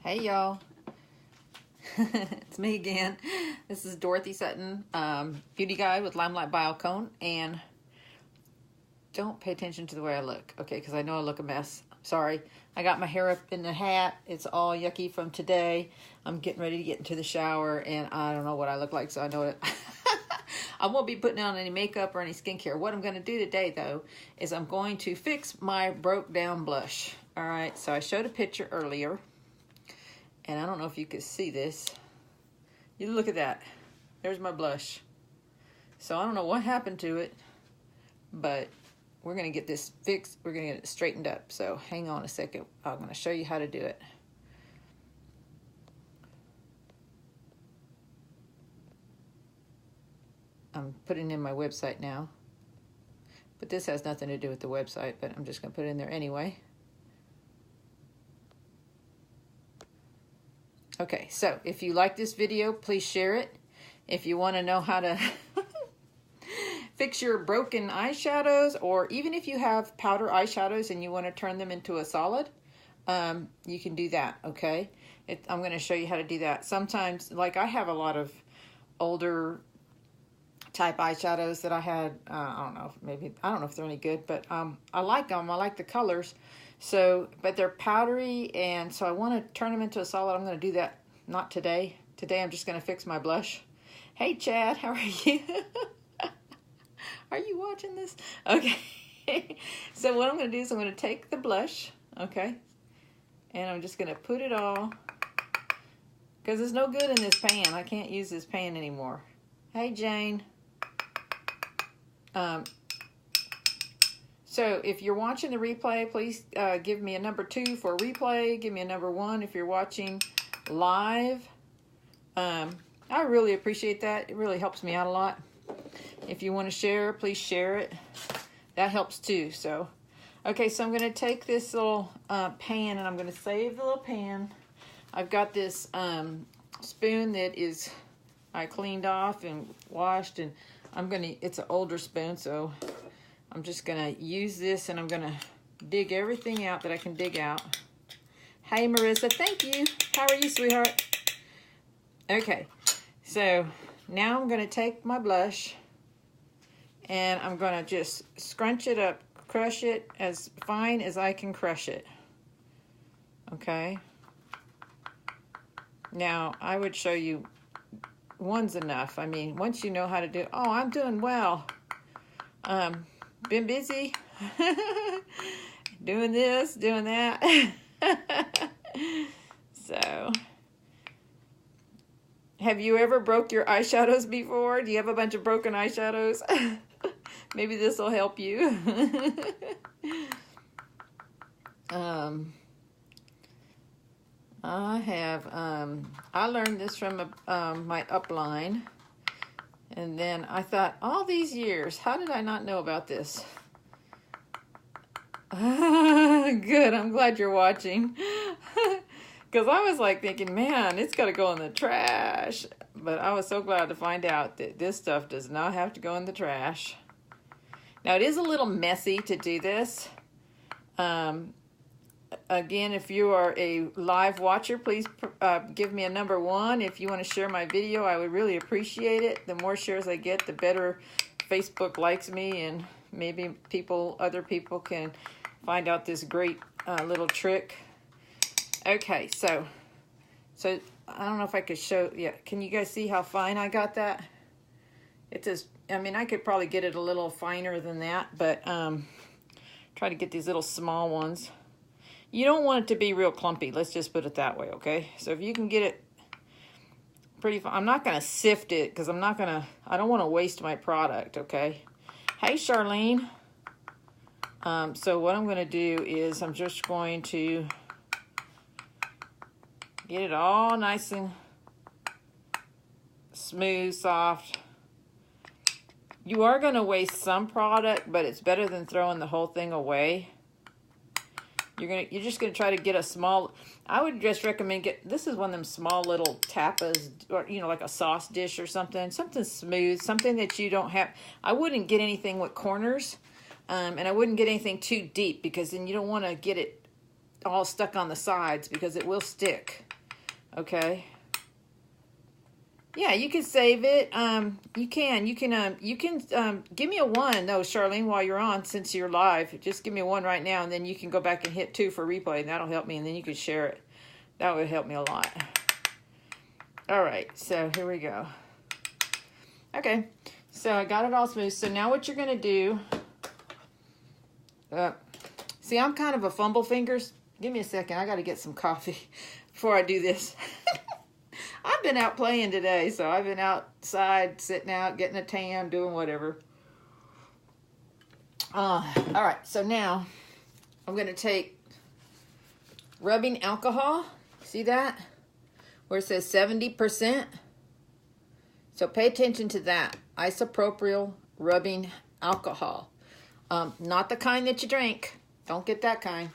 Hey y'all, it's me again. This is Dorothy Sutton, beauty guide with Limelight Biocone, and don't pay attention to the way I look, okay, because I know I look a mess. Sorry, I got my hair up in the hat. It's all yucky from today. I'm getting ready to get into the shower, and I don't know what I look like, so I know it. I won't be putting on any makeup or any skincare. What I'm going to do today, though, is I'm going to fix my broke down blush. All right, so I showed a picture earlier. And I don't know if you could see this. You look at that. There's my blush. So I don't know what happened to it, but we're going to get this fixed. We're going to get it straightened up. So hang on a second. I'm going to show you how to do it. I'm putting in my website now. But this has nothing to do with the website, but I'm just going to put it in there anyway. Okay, so if you like this video, please share it. If you want to know how to fix your broken eyeshadows, or even if you have powder eyeshadows and you want to turn them into a solid, you can do that, okay? I'm going to show you how to do that. Sometimes, like I have a lot of older type eyeshadows that I had, I don't know if they're any good, but I like them. I like the colors. So, but they're powdery, and so I want to turn them into a solid. I'm going to do that, not today. Today I'm just going to fix my blush. Hey, Chad, how are you? Are you watching this? Okay. So what I'm going to do is I'm going to take the blush, okay, and I'm just going to put it all, because it's no good in this pan. I can't use this pan anymore. Hey, Jane. So if you're watching the replay, please give me a number 2 for a replay. Give me a number 1 if you're watching live. I really appreciate that. It really helps me out a lot. If you want to share, please share it. That helps too. So, okay, so I'm going to take this little pan, and I'm going to save the little pan. I've got this spoon that I cleaned off and washed, and it's an older spoon, so I'm just going to use this, and I'm going to dig everything out that I can dig out. Hey, Marissa, thank you. How are you, sweetheart? Okay, so now I'm going to take my blush, and I'm going to just scrunch it up, crush it as fine as I can crush it. Okay. Now, I would show you one's enough. I mean, once you know how to do it. Oh, I'm doing well. Been busy doing this, doing that. So, have you ever broke your eyeshadows before? Do you have a bunch of broken eyeshadows? Maybe this will help you. I learned this from my upline. And then I thought, all these years, how did I not know about this? Good, I'm glad you're watching. Because I was like thinking, man, it's got to go in the trash. But I was so glad to find out that this stuff does not have to go in the trash. Now, it is a little messy to do this. Again, if you are a live watcher, please give me a number 1. If you want to share my video, I would really appreciate it. The more shares I get, the better Facebook likes me, and maybe other people can find out this great little trick. Okay, so I don't know if I could show. Yeah, can you guys see how fine I got that? I mean, I could probably get it a little finer than that, but try to get these little small ones. You don't want it to be real clumpy. Let's just put it that way, okay? So if you can get it pretty fine. I'm not going to sift it because I don't want to waste my product, okay? Hey, Charlene. So what I'm going to do is I'm just going to get it all nice and smooth, soft. You are going to waste some product, but it's better than throwing the whole thing away. You're just gonna try to get a small. I would just recommend this is one of them small little tapas, or like a sauce dish or something smooth, something that you don't have. I wouldn't get anything with corners, and I wouldn't get anything too deep, because then you don't want to get it all stuck on the sides, because it will stick. Okay. Yeah, you can save it. You can give me a 1 though, Charlene, while you're on, since you're live. Just give me a 1 right now, and then you can go back and hit 2 for replay, and that'll help me, and then you can share it. That would help me a lot. All right, so here we go. Okay, so I got it all smooth. So now what you're gonna do, see, I'm kind of a fumble fingers. Give me a second, I gotta get some coffee before I do this. I've been out playing today, so I've been outside, sitting out, getting a tan, doing whatever. All right, so now I'm going to take rubbing alcohol. See that? Where it says 70%. So pay attention to that. Isopropyl rubbing alcohol. Not the kind that you drink. Don't get that kind.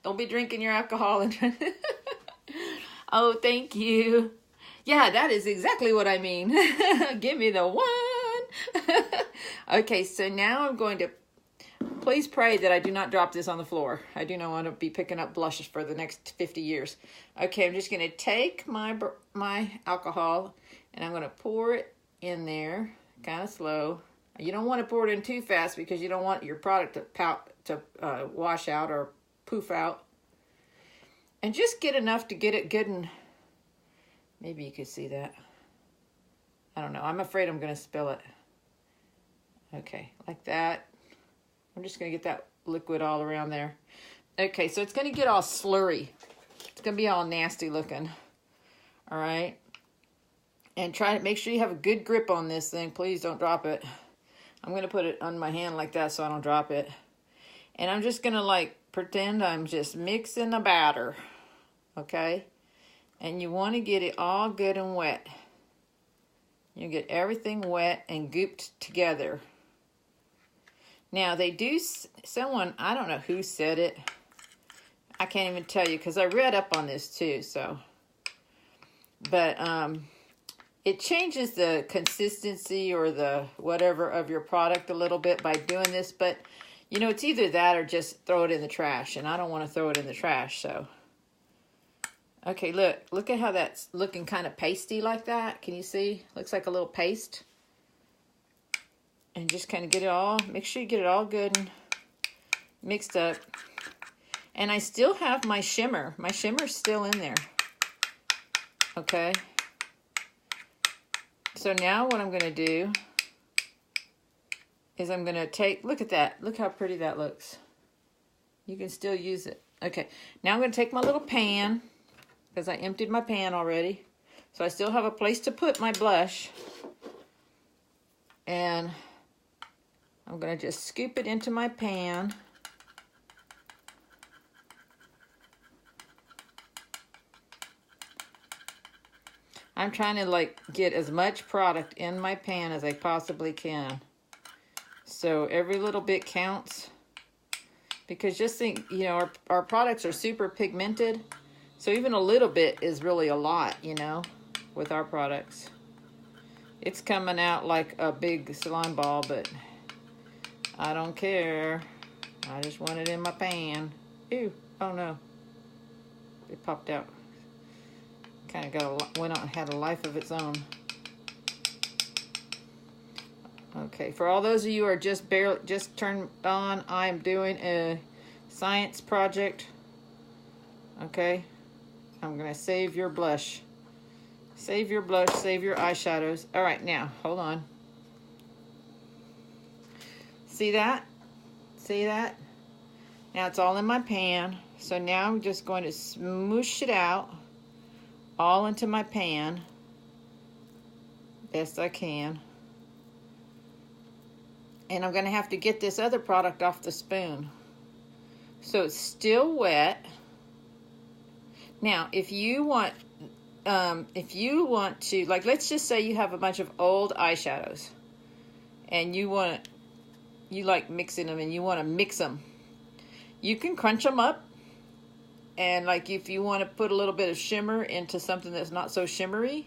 Don't be drinking your alcohol and oh, thank you. Yeah, that is exactly what I mean. Give me the 1. Okay, so now I'm going to, please pray that I do not drop this on the floor. I do not want to be picking up blushes for the next 50 years. Okay, I'm just going to take my alcohol, and I'm going to pour it in there, kind of slow. You don't want to pour it in too fast because you don't want your product to wash out or poof out. And just get enough to get it good, and maybe you could see that. I don't know. I'm afraid I'm going to spill it. Okay, like that. I'm just going to get that liquid all around there. Okay, so it's going to get all slurry. It's going to be all nasty looking. All right. And try to make sure you have a good grip on this thing. Please don't drop it. I'm going to put it on my hand like that so I don't drop it. And I'm just going to like pretend I'm just mixing a batter. Okay? And you want to get it all good and wet. You get everything wet and gooped together. Now, they do, someone, I don't know who said it. I can't even tell you because I read up on this too, so. But it changes the consistency or the whatever of your product a little bit by doing this. But, you know, it's either that or just throw it in the trash. And I don't want to throw it in the trash, so. Okay, look at how that's looking kind of pasty like that. Can you see? Looks like a little paste. And just kind of get it all, make sure you get it all good and mixed up. And I still have my shimmer. My shimmer's still in there. Okay. So now what I'm going to do is I'm going to take, look at that. Look how pretty that looks. You can still use it. Okay, now I'm going to take my little pan, because I emptied my pan already. So I still have a place to put my blush. And I'm going to just scoop it into my pan. I'm trying to like get as much product in my pan as I possibly can. So every little bit counts. Because just think, you know, our products are super pigmented. So even a little bit is really a lot, you know, with our products. It's coming out like a big slime ball, but I don't care. I just want it in my pan. Ew, oh no. It popped out. Kind of went on, had a life of its own. Okay, for all those of you who are just turned on, I am doing a science project. Okay. I'm going to save your blush. Save your blush, save your eyeshadows. All right, now, hold on. See that? See that? Now it's all in my pan. So now I'm just going to smoosh it out all into my pan. Best I can. And I'm going to have to get this other product off the spoon. So it's still wet. Now, if you want to, like, let's just say you have a bunch of old eyeshadows, and you like mixing them, and you want to mix them, you can crunch them up, and like if you want to put a little bit of shimmer into something that's not so shimmery,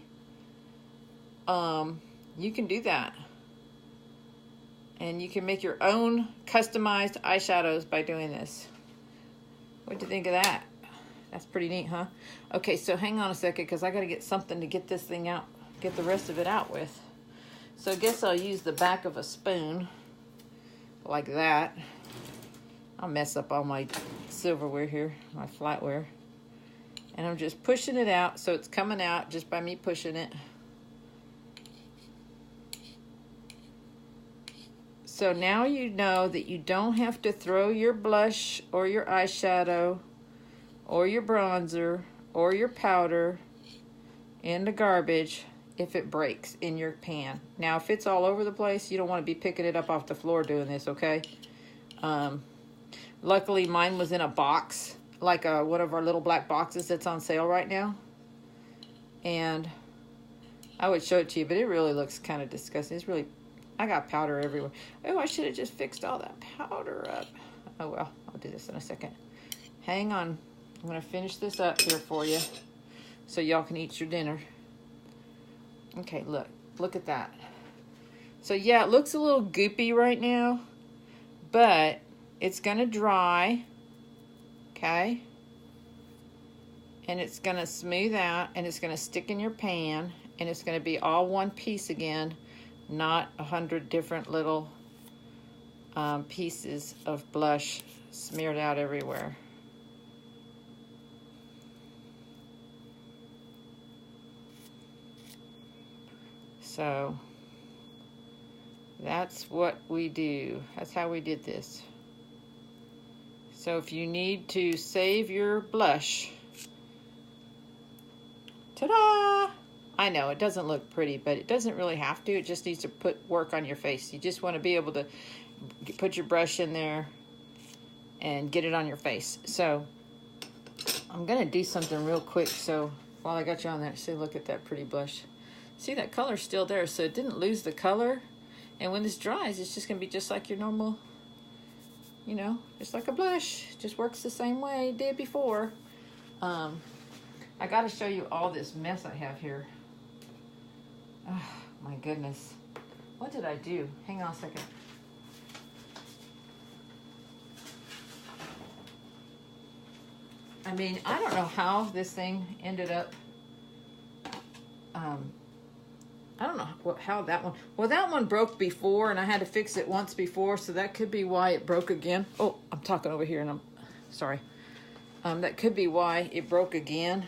you can do that, and you can make your own customized eyeshadows by doing this. What do you think of that? That's pretty neat, huh? Okay, so hang on a second, because I got to get something to get this thing out, get the rest of it out with. So I guess I'll use the back of a spoon, like that. I'll mess up all my silverware here, my flatware. And I'm just pushing it out, so it's coming out just by me pushing it. So now you know that you don't have to throw your blush or your eyeshadow or your bronzer or your powder in the garbage if it breaks in your pan. Now, if it's all over the place, you don't want to be picking it up off the floor doing this, okay? Luckily, mine was in a box, like one of our little black boxes that's on sale right now. And I would show it to you, but it really looks kind of disgusting. It's really, I got powder everywhere. Oh, I should have just fixed all that powder up. Oh, well, I'll do this in a second. Hang on. I'm going to finish this up here for you so y'all can eat your dinner. Okay, look at that. So yeah, it looks a little goopy right now, but it's going to dry, okay? And it's going to smooth out, and it's going to stick in your pan, and it's going to be all one piece again, not 100 different little pieces of blush smeared out everywhere. So that's what we do. That's how we did this. So if you need to save your blush, ta-da! I know it doesn't look pretty, but it doesn't really have to. It just needs to put work on your face. You just want to be able to put your brush in there and get it on your face. So I'm going to do something real quick. So while I got you on there, see, look at that pretty blush. See, that color's still there, so it didn't lose the color. And when this dries, it's just going to be just like your normal, you know, just like a blush. It just works the same way it did before. I got to show you all this mess I have here. Oh, my goodness. What did I do? Hang on a second. I mean, I don't know how this thing ended up. I don't know how that one... Well, that one broke before, and I had to fix it once before, so that could be why it broke again. Oh, I'm talking over here, and I'm... Sorry. That could be why it broke again.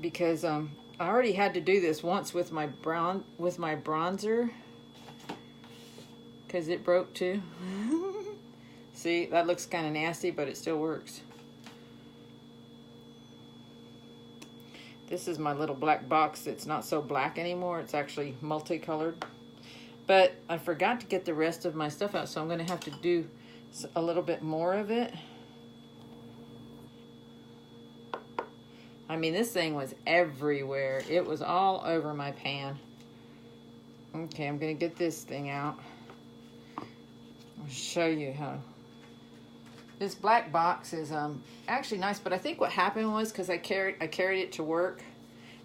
Because I already had to do this once with my bronzer. Because it broke too. See, that looks kind of nasty, but it still works. This is my little black box. It's not so black anymore. It's actually multicolored. But I forgot to get the rest of my stuff out, so I'm going to have to do a little bit more of it. I mean, this thing was everywhere. It was all over my pan. Okay, I'm going to get this thing out. I'll show you how. This black box is actually nice, but I think what happened was because I carried it to work,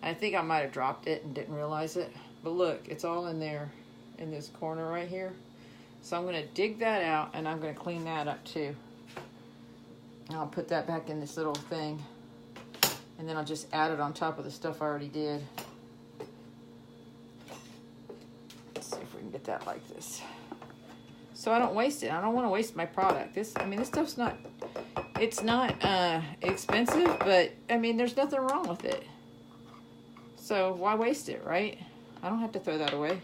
and I think I might have dropped it and didn't realize it. But look, it's all in there, in this corner right here. So I'm going to dig that out, and I'm going to clean that up too. And I'll put that back in this little thing, and then I'll just add it on top of the stuff I already did. Let's see if we can get that like this. So I don't waste it. I don't want to waste my product. This stuff's not, it's not expensive, but I mean, there's nothing wrong with it. So why waste it, right? I don't have to throw that away.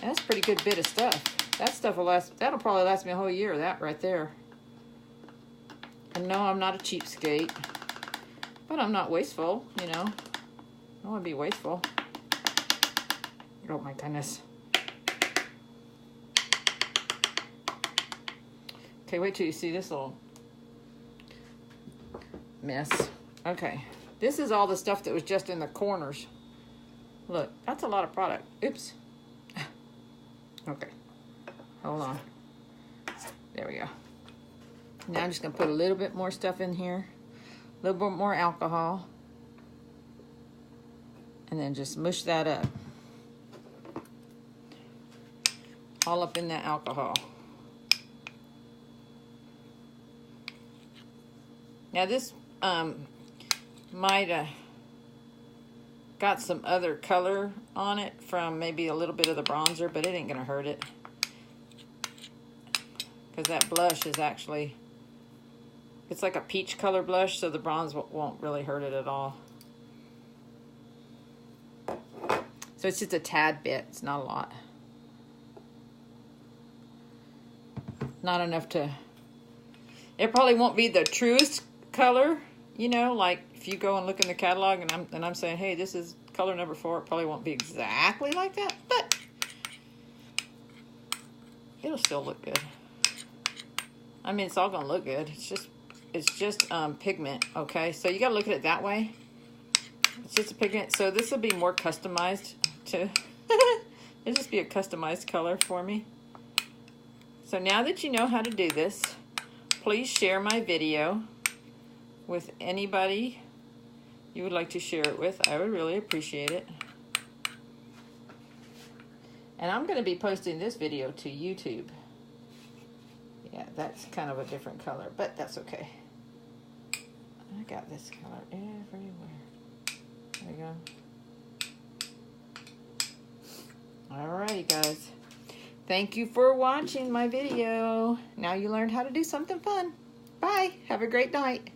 And that's a pretty good bit of stuff. That stuff will last, that'll probably last me a whole year, that right there. And no, I'm not a cheapskate, but I'm not wasteful, you know. I don't want to be wasteful. Oh my goodness. Okay, wait till you see this little mess. Okay, this is all the stuff that was just in the corners. Look, that's a lot of product. Oops. Okay, hold on. There we go. Now I'm just gonna put a little bit more stuff in here, a little bit more alcohol, and then just mush that up. All up in that alcohol. Now this might have got some other color on it from maybe a little bit of the bronzer, but it ain't gonna hurt it. Because that blush is actually, it's like a peach color blush, so the bronze won't really hurt it at all. So it's just a tad bit, it's not a lot. Not enough to, it probably won't be the truest color, you know, like if you go and look in the catalog and I'm saying, hey, this is color number 4, it probably won't be exactly like that, but it'll still look good. I mean, it's all gonna look good. It's just pigment, okay? So you gotta look at it that way. It's just a pigment. So this will be more customized to, it'll just be a customized color for me. So now that you know how to do this, please share my video with anybody you would like to share it with. I would really appreciate it. And I'm going to be posting this video to YouTube. Yeah, that's kind of a different color, but that's okay. I got this color everywhere. There we go. Alrighty, guys. Thank you for watching my video. Now you learned how to do something fun. Bye. Have a great night.